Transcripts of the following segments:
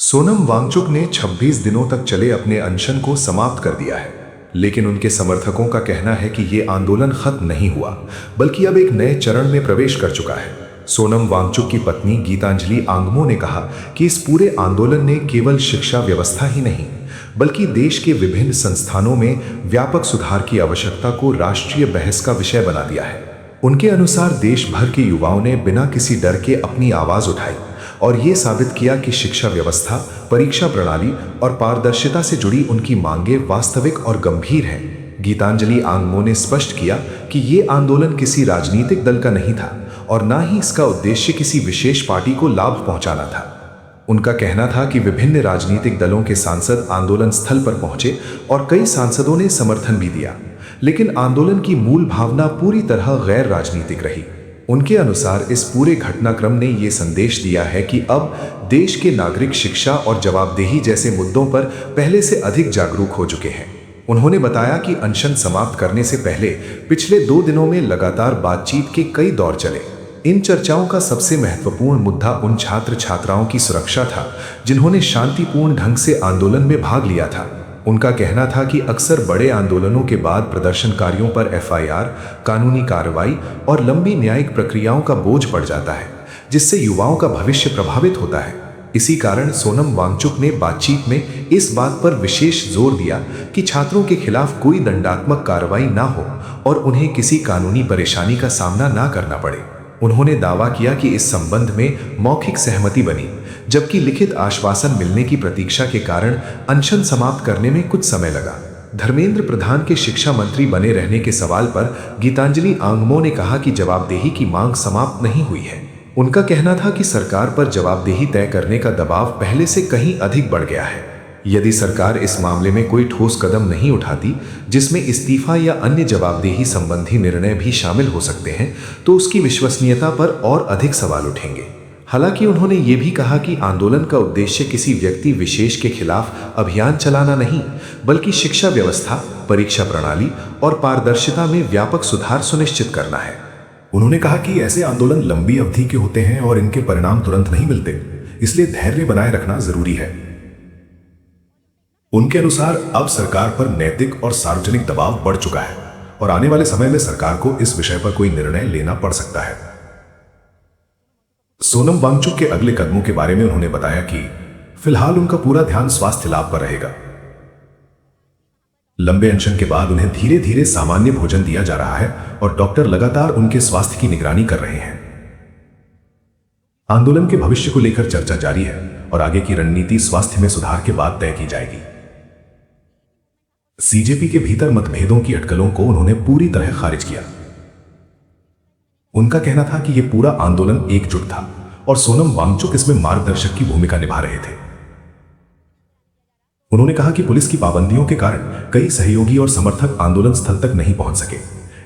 सोनम वांगचुक ने 26 दिनों तक चले अपने अनशन को समाप्त कर दिया है, लेकिन उनके समर्थकों का कहना है कि ये आंदोलन खत्म नहीं हुआ, बल्कि अब एक नए चरण में प्रवेश कर चुका है। सोनम वांगचुक की पत्नी गीतांजलि आंगमो ने कहा कि इस पूरे आंदोलन ने केवल शिक्षा व्यवस्था ही नहीं, बल्कि देश के विभिन्न संस्थानों में व्यापक सुधार की आवश्यकता को राष्ट्रीय बहस का विषय बना दिया है। उनके अनुसार देश भर के युवाओं ने बिना किसी डर के अपनी आवाज उठाई और ये साबित किया कि शिक्षा व्यवस्था, परीक्षा प्रणाली और पारदर्शिता से जुड़ी उनकी मांगें वास्तविक और गंभीर हैं। गीतांजलि आंगमो ने स्पष्ट किया कि ये आंदोलन किसी राजनीतिक दल का नहीं था और न ही इसका उद्देश्य किसी विशेष पार्टी को लाभ पहुंचाना था। उनका कहना था कि विभिन्न राजनीतिक दलों के सांसद आंदोलन स्थल पर पहुंचे और कई सांसदों ने समर्थन भी दिया, लेकिन आंदोलन की मूल भावना पूरी तरह गैर राजनीतिक रही। उनके अनुसार इस पूरे घटनाक्रम ने ये संदेश दिया है कि अब देश के नागरिक शिक्षा और जवाबदेही जैसे मुद्दों पर पहले से अधिक जागरूक हो चुके हैं। उन्होंने बताया कि अनशन समाप्त करने से पहले पिछले 2 दिनों में लगातार बातचीत के कई दौर चले। इन चर्चाओं का सबसे महत्वपूर्ण मुद्दा उन छात्र छात्राओं की सुरक्षा था जिन्होंने शांतिपूर्ण ढंग से आंदोलन में भाग लिया था। उनका कहना था कि अक्सर बड़े आंदोलनों के बाद प्रदर्शनकारियों पर एफआईआर, कानूनी कार्रवाई और लंबी न्यायिक प्रक्रियाओं का बोझ पड़ जाता है, जिससे युवाओं का भविष्य प्रभावित होता है। इसी कारण सोनम वांगचुक ने बातचीत में इस बात पर विशेष जोर दिया कि छात्रों के खिलाफ कोई दंडात्मक कार्रवाई ना हो और उन्हें किसी कानूनी परेशानी का सामना ना करना पड़े। उन्होंने दावा किया कि इस संबंध में मौखिक सहमति बनी, जबकि लिखित आश्वासन मिलने की प्रतीक्षा के कारण अनशन समाप्त करने में कुछ समय लगा। धर्मेंद्र प्रधान के शिक्षा मंत्री बने रहने के सवाल पर गीतांजलि आंगमो ने कहा कि जवाबदेही की मांग समाप्त नहीं हुई है। उनका कहना था कि सरकार पर जवाबदेही तय करने का दबाव पहले से कहीं अधिक बढ़ गया है। यदि सरकार इस मामले में कोई ठोस कदम नहीं उठाती, जिसमें इस्तीफा या अन्य जवाबदेही संबंधी निर्णय भी शामिल हो सकते हैं, तो उसकी विश्वसनीयता पर और अधिक सवाल उठेंगे। हालांकि उन्होंने ये भी कहा कि आंदोलन का उद्देश्य किसी व्यक्ति विशेष के खिलाफ अभियान चलाना नहीं, बल्कि शिक्षा व्यवस्था, परीक्षा प्रणाली और पारदर्शिता में व्यापक सुधार सुनिश्चित करना है। उन्होंने कहा कि ऐसे आंदोलन लंबी अवधि के होते हैं और इनके परिणाम तुरंत नहीं मिलते, इसलिए धैर्य बनाए रखना जरूरी है। उनके अनुसार अब सरकार पर नैतिक और सार्वजनिक दबाव बढ़ चुका है और आने वाले समय में सरकार को इस विषय पर कोई निर्णय लेना पड़ सकता है। सोनम वांगचुक के अगले कदमों के बारे में उन्होंने बताया कि फिलहाल उनका पूरा ध्यान स्वास्थ्य लाभ पर रहेगा। लंबे अनशन के बाद उन्हें धीरे धीरे सामान्य भोजन दिया जा रहा है और डॉक्टर लगातार उनके स्वास्थ्य की निगरानी कर रहे हैं। आंदोलन के भविष्य को लेकर चर्चा जारी है और आगे की रणनीति स्वास्थ्य में सुधार के बाद तय की जाएगी। सीजेपी के भीतर मतभेदों की अटकलों को उन्होंने पूरी तरह खारिज किया। उनका कहना था कि यह पूरा आंदोलन एकजुट था और सोनम वांगचुक इसमें मार्गदर्शक की भूमिका निभा रहे थे। उन्होंने कहा कि पुलिस की पाबंदियों के कारण कई सहयोगी और समर्थक आंदोलन स्थल तक नहीं पहुंच सके,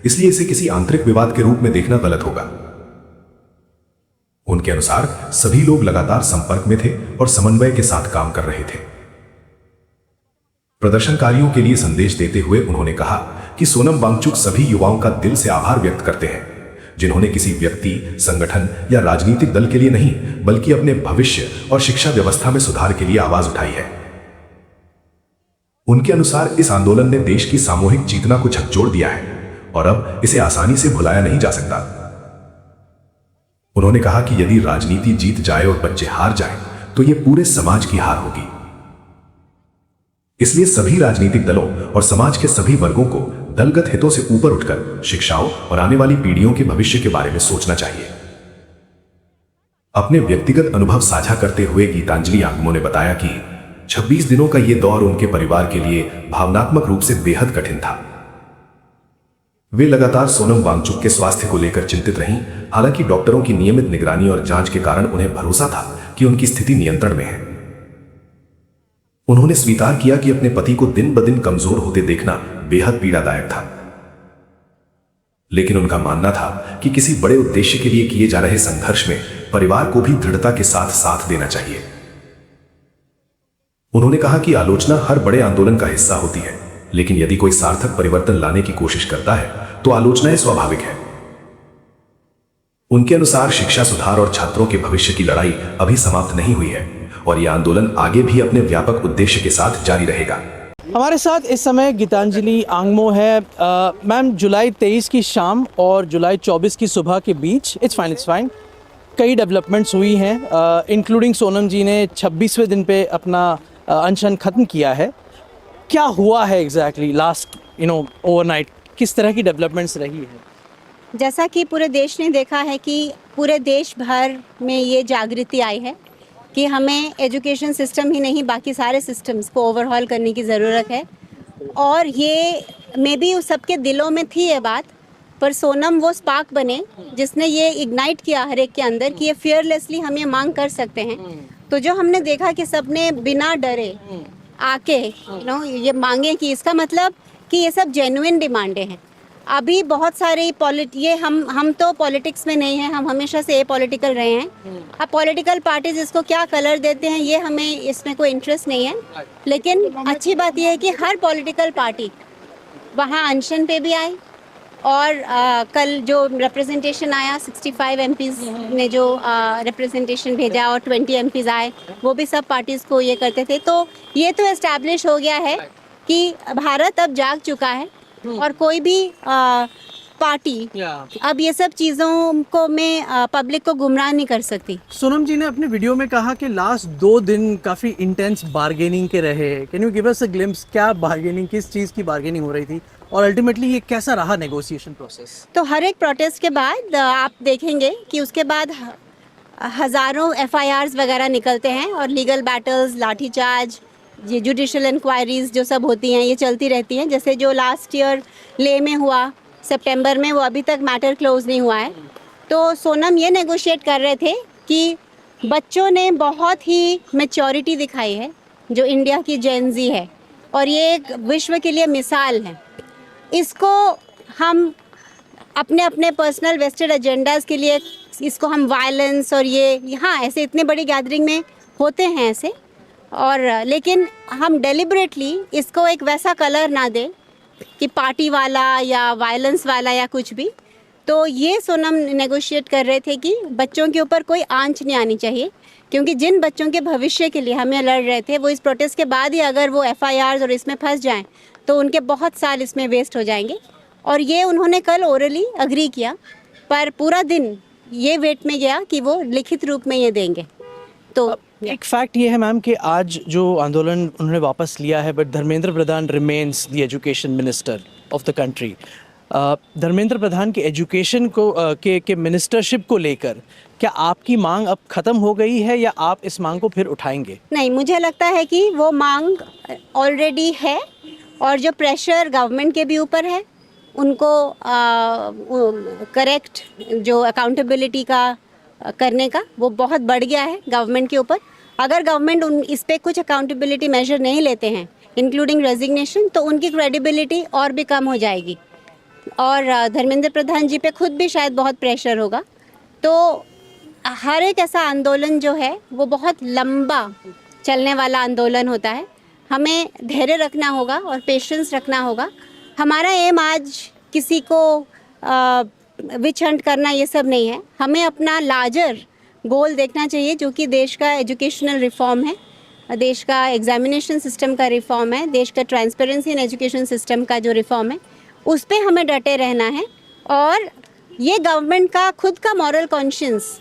इसलिए इसे किसी आंतरिक विवाद के रूप में देखना गलत होगा। उनके अनुसार सभी लोग लगातार संपर्क में थे और समन्वय के साथ काम कर रहे थे। प्रदर्शनकारियों के लिए संदेश देते हुए उन्होंने कहा कि सोनम वांगचुक सभी युवाओं का दिल से आभार व्यक्त करते हैं, जिन्होंने किसी व्यक्ति, संगठन या राजनीतिक दल के लिए नहीं, बल्कि अपने भविष्य और शिक्षा व्यवस्था में सुधार के लिए आवाज उठाई है। उनके अनुसार इस आंदोलन ने देश की सामूहिक चेतना को झकझोर दिया है और अब इसे आसानी से भुलाया नहीं जा सकता। उन्होंने कहा कि यदि राजनीति जीत जाए और बच्चे हार जाएं, तो यह पूरे समाज की हार होगी। इसलिए सभी राजनीतिक दलों और समाज के सभी वर्गों को दलगत हितों से ऊपर उठकर शिक्षाओं और आने वाली पीढ़ियों के भविष्य के बारे में सोचना चाहिए। अपने व्यक्तिगत अनुभव साझा करते हुए गीतांजलि आंगमो ने बताया कि 26 दिनों का यह दौर उनके परिवार के लिए भावनात्मक रूप से बेहद कठिन था। वे लगातार सोनम वांगचुक के स्वास्थ्य को लेकर चिंतित रहीं, हालांकि डॉक्टरों की नियमित निगरानी और जांच के कारण उन्हें भरोसा था कि उनकी स्थिति नियंत्रण में है। उन्होंने स्वीकार किया कि अपने पति को दिन ब दिन कमजोर होते देखना बेहद पीड़ादायक था, लेकिन उनका मानना था कि किसी बड़े उद्देश्य के लिए किए जा रहे संघर्ष में परिवार को भी दृढ़ता के साथ साथ देना चाहिए। उन्होंने कहा कि आलोचना हर बड़े आंदोलन का हिस्सा होती है, लेकिन यदि कोई सार्थक परिवर्तन लाने की कोशिश करता है तो आलोचनाएं स्वाभाविक है। उनके अनुसार शिक्षा सुधार और छात्रों के भविष्य की लड़ाई अभी समाप्त नहीं हुई है और ये आंदोलन आगे भी अपने व्यापक उद्देश्य के साथ जारी रहेगा। हमारे साथ इस समय गीतांजलि आंगमो है। मैम, जुलाई 23 की शाम और जुलाई 24 की सुबह के बीच इट्स फाइन कई डेवलपमेंट्स हुई हैं, इंक्लूडिंग सोनम जी ने 26वें दिन पे अपना अनशन ख़त्म किया है। क्या हुआ है एग्जैक्टली लास्ट ओवरनाइट, किस तरह की डेवलपमेंट्स रही है? जैसा कि पूरे देश ने देखा है कि पूरे देश भर में ये जागृति आई है कि हमें एजुकेशन सिस्टम ही नहीं बाकी सारे सिस्टम्स को ओवरहॉल करने की ज़रूरत है। और ये मे बी उस सबके दिलों में थी ये बात, पर सोनम वो स्पार्क बने जिसने ये इग्नाइट किया हर एक के अंदर कि ये फियरलेसली हम ये मांग कर सकते हैं। तो जो हमने देखा कि सबने बिना डरे आके ये मांगे, कि इसका मतलब कि ये सब जेन्युइन डिमांडें हैं। अभी बहुत सारे ये हम तो पॉलिटिक्स में नहीं हैं, हम हमेशा से ए पॉलिटिकल रहे हैं। अब पॉलिटिकल पार्टीज इसको क्या कलर देते हैं ये हमें इसमें कोई इंटरेस्ट नहीं है, लेकिन अच्छी बात यह है कि हर पॉलिटिकल पार्टी वहाँ अनशन पे भी आई। और कल जो रिप्रेजेंटेशन आया 65 एमपीज़ ने जो रिप्रेजेंटेशन भेजा और 20 एमपीज़ आए, वो भी सब पार्टीज़ को ये करते थे। तो ये तो एस्टैब्लिश हो गया है कि भारत अब जाग चुका है और कोई भी पार्टी अब ये सब चीज़ों को में पब्लिक को गुमराह नहीं कर सकती। सोनम जी ने अपने वीडियो में कहा कि लास्ट 2 दिन काफ़ी इंटेंस बार्गेनिंग के रहे। Can you give us a glimpse, क्या बार्गेनिंग, किस चीज़ की बार्गेनिंग हो रही थी और अल्टीमेटली ये कैसा रहा नेगोशिएशन प्रोसेस? तो हर एक प्रोटेस्ट के बाद आप देखेंगे कि उसके बाद हज़ारों FIRs वगैरह निकलते हैं और लीगल बैटल्स, लाठीचार्ज, ये जुडिशल इंक्वायरीज जो सब होती हैं ये चलती रहती हैं। जैसे जो लास्ट ईयर ले में हुआ सितंबर में, वो अभी तक मैटर क्लोज नहीं हुआ है। तो सोनम ये नेगोशिएट कर रहे थे कि बच्चों ने बहुत ही मैच्योरिटी दिखाई है जो इंडिया की जेन ज़ी है, और ये एक विश्व के लिए मिसाल है। इसको हम अपने अपने पर्सनल वेस्टेड एजेंडाज़ के लिए इसको हम वायलेंस और ये यहाँ ऐसे इतने बड़ी गैदरिंग में होते हैं ऐसे, और लेकिन हम डेलिबरेटली इसको एक वैसा कलर ना दें कि पार्टी वाला या वायलेंस वाला या कुछ भी। तो ये सोनम नेगोशिएट कर रहे थे कि बच्चों के ऊपर कोई आंच नहीं आनी चाहिए, क्योंकि जिन बच्चों के भविष्य के लिए हमें लड़ रहे थे वो इस प्रोटेस्ट के बाद ही अगर वो FIRs और इसमें फंस जाएं तो उनके बहुत साल इसमें वेस्ट हो जाएंगे। और ये उन्होंने कल ओरली अग्री किया, पर पूरा दिन ये वेट में गया कि वो लिखित रूप में ये देंगे। तो एक फैक्ट ये है मैम कि आज जो आंदोलन उन्होंने वापस लिया है, but Dharmendra Pradhan remains the education minister of the country. Dharmendra Pradhan के एजुकेशन को के मिनिस्टरशिप को लेकर क्या आपकी मांग अब ख़त्म हो गई है या आप इस मांग को फिर उठाएंगे? नहीं, मुझे लगता है कि वो मांग ऑलरेडी है और जो प्रेशर गवर्नमेंट के भी ऊपर है उनको करेक्ट जो अकाउंटेबिलिटी का करने का वो बहुत बढ़ गया है गवर्नमेंट के ऊपर। अगर गवर्नमेंट इस पे कुछ अकाउंटेबिलिटी मेजर नहीं लेते हैं इंक्लूडिंग रेजिग्नेशन, तो उनकी क्रेडिबिलिटी और भी कम हो जाएगी और धर्मेंद्र प्रधान जी पे खुद भी शायद बहुत प्रेशर होगा। तो हर एक ऐसा आंदोलन जो है वो बहुत लंबा चलने वाला आंदोलन होता है। हमें धैर्य रखना होगा और पेशेंस रखना होगा। हमारा एम आज किसी को विच हंट करना ये सब नहीं है। हमें अपना लार्जर गोल देखना चाहिए जो कि देश का एजुकेशनल रिफॉर्म है, देश का एग्जामिनेशन सिस्टम का रिफॉर्म है, देश का ट्रांसपेरेंसी इन एजुकेशन सिस्टम का जो रिफॉर्म है उस पे हमें डटे रहना है। और ये गवर्नमेंट का खुद का मॉरल कॉन्शियंस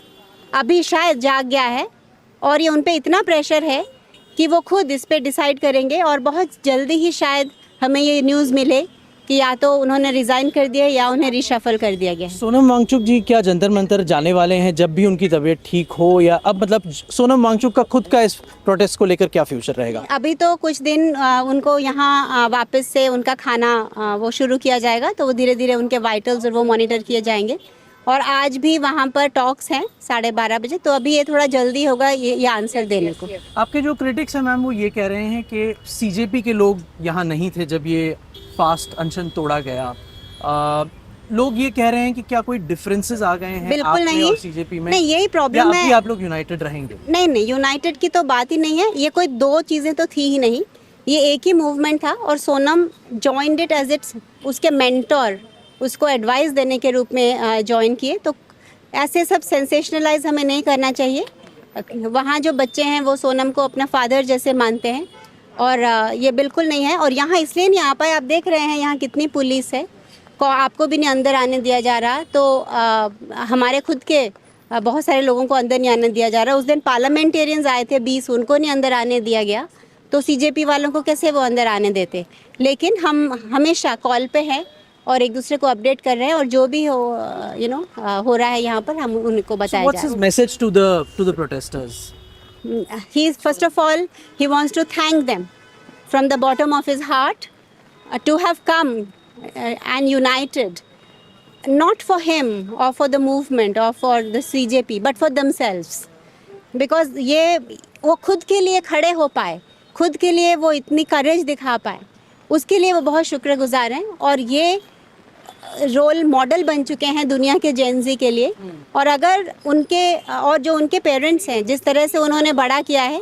अभी शायद जाग गया है और ये उन पे इतना प्रेशर है कि वो खुद इस पे डिसाइड करेंगे और बहुत जल्दी ही शायद हमें ये न्यूज़ मिले कि या तो उन्होंने रिज़ाइन कर दिया या उन्हें रिशफल कर दिया गया है। सोनम वांगचुक जी क्या जंतर मंतर जाने वाले हैं जब भी उनकी तबीयत ठीक हो, या अब मतलब सोनम वांगचुक का खुद का इस प्रोटेस्ट को लेकर क्या फ्यूचर रहेगा? अभी तो कुछ दिन उनको यहाँ वापस से उनका खाना वो शुरू किया जाएगा, तो वो धीरे धीरे उनके वाइटल्स और वो मॉनिटर किए जाएंगे। और आज भी वहाँ पर टॉक्स हैं 12:30 बजे, तो अभी ये थोड़ा जल्दी होगा ये आंसर देने को। आपके जो क्रिटिक्स हैं मैम वो ये कह रहे हैं कि CJP के लोग यहाँ नहीं थे जब ये फास्ट अनशन तोड़ा गया। लोग ये कह रहे हैं कि क्या कोई डिफरेंसेस आ गए हैं बिल्कुल आप में नहीं, और CJP में? नहीं, यही प्रॉब्लम है। आप लोग यूनाइटेड रहेंगे? नहीं, यूनाइटेड की तो बात ही नहीं है। ये कोई दो चीज़ें तो थी ही नहीं, ये एक ही मूवमेंट था और Sonam joined it as it's उसके मेंटोर, उसको एडवाइस देने के रूप में ज्वाइन किए। तो ऐसे सब सेंसेशनलाइज हमें नहीं करना चाहिए। वहाँ जो बच्चे हैं वो सोनम को अपना फादर जैसे मानते हैं और ये बिल्कुल नहीं है। और यहाँ इसलिए नहीं आ पाए, आप देख रहे हैं यहाँ कितनी पुलिस है, को आपको भी नहीं अंदर आने दिया जा रहा। तो हमारे खुद के बहुत सारे लोगों को अंदर नहीं आने दिया जा रहा। उस दिन पार्लियामेंटेरियंस आए थे 20, उनको नहीं अंदर आने दिया गया, तो सीजेपी वालों को कैसे वो अंदर आने देते। लेकिन हम हमेशा कॉल पे हैं और एक दूसरे को अपडेट कर रहे हैं और जो भी हो हो रहा है यहाँ पर हम उनको बताया What's his message to the protesters? He is, first of all, he wants to thank them from the bottom of his heart to have come and united, not for him or for the movement or for the CJP, but for themselves. Because ये वो खुद के लिए खड़े हो पाए, खुद के लिए वो इतनी करेज दिखा पाए, उसके लिए वो बहुत शुक्रगुजार हैं। और ये रोल मॉडल बन चुके हैं दुनिया के जेनजी के लिए। और अगर उनके और जो उनके पेरेंट्स हैं जिस तरह से उन्होंने बड़ा किया है,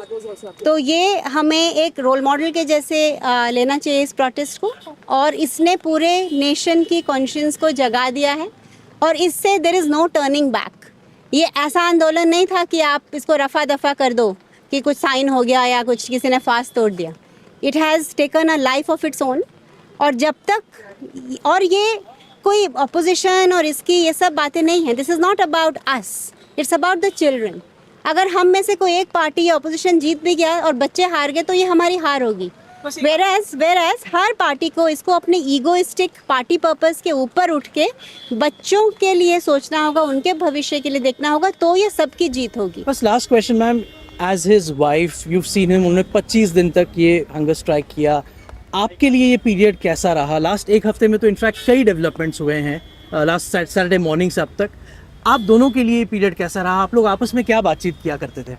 तो ये हमें एक रोल मॉडल के जैसे लेना चाहिए इस प्रोटेस्ट को। और इसने पूरे नेशन की कॉन्शियंस को जगा दिया है और इससे there is no turning back. ये ऐसा आंदोलन नहीं था कि आप इसको रफा दफा कर दो कि कुछ साइन हो गया या कुछ किसी ने फास्ट तोड़ दिया। It has taken a life of its own. और जब तक, और ये कोई अपोजिशन और इसकी ये सब बातें नहीं है, this is not about us, it's about the children. अगर हम में से कोई एक पार्टी या अपोजिशन जीत भी गया और बच्चे हार गए तो ये हमारी हार होगी। वेराज हर पार्टी को इसको अपने ईगोइस्टिक पार्टी पर्पस के ऊपर उठ के बच्चों के लिए सोचना होगा, उनके भविष्य के लिए देखना होगा, तो ये सबकी जीत होगी। बस last question ma'am, as his wife you seen him, उन्होंने 25 दिन तक ये हंगर स्ट्राइक किया, आपके लिए ये पीरियड कैसा रहा? लास्ट एक हफ्ते में तो इनफैक्ट कई डेवलपमेंट्स हुए हैं, लास्ट सैटरडे मॉर्निंग से अब तक। आप दोनों के लिए ये पीरियड कैसा रहा? आप लोग आपस में क्या बातचीत किया करते थे?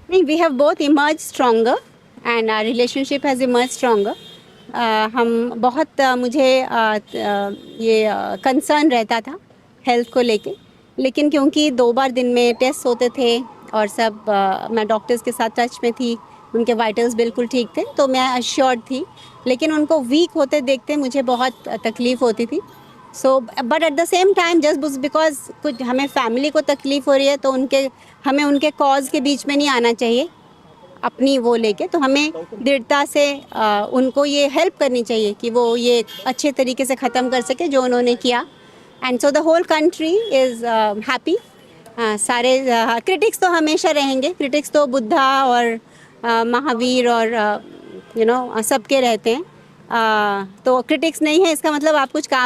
नहीं, we have both emerge stronger and our relationship has emerge stronger. हम बहुत मुझे ये कंसर्न रहता था हेल्थ को लेके, लेकिन क्योंकि 2 बार दिन में टेस्ट होते थे और सब मैं डॉक्टर्स के साथ टच में थी, उनके वाइटल्स बिल्कुल ठीक थे, तो मैं अश्योर्ड थी। लेकिन उनको वीक होते देखते मुझे बहुत तकलीफ़ होती थी। So but at the same time just because कुछ हमें फैमिली को तकलीफ़ हो रही है तो हमें उनके कॉज के बीच में नहीं आना चाहिए अपनी वो लेके। तो हमें दृढ़ता से उनको ये हेल्प करनी चाहिए कि वो ये अच्छे तरीके से ख़त्म कर सके जो उन्होंने किया। And so the whole country is happy. सारे क्रिटिक्स तो हमेशा रहेंगे, क्रिटिक्स तो बुद्धा और महावीर और सबके रहते हैं। तो क्रिटिक्स नहीं है इसका मतलब आप कुछ काम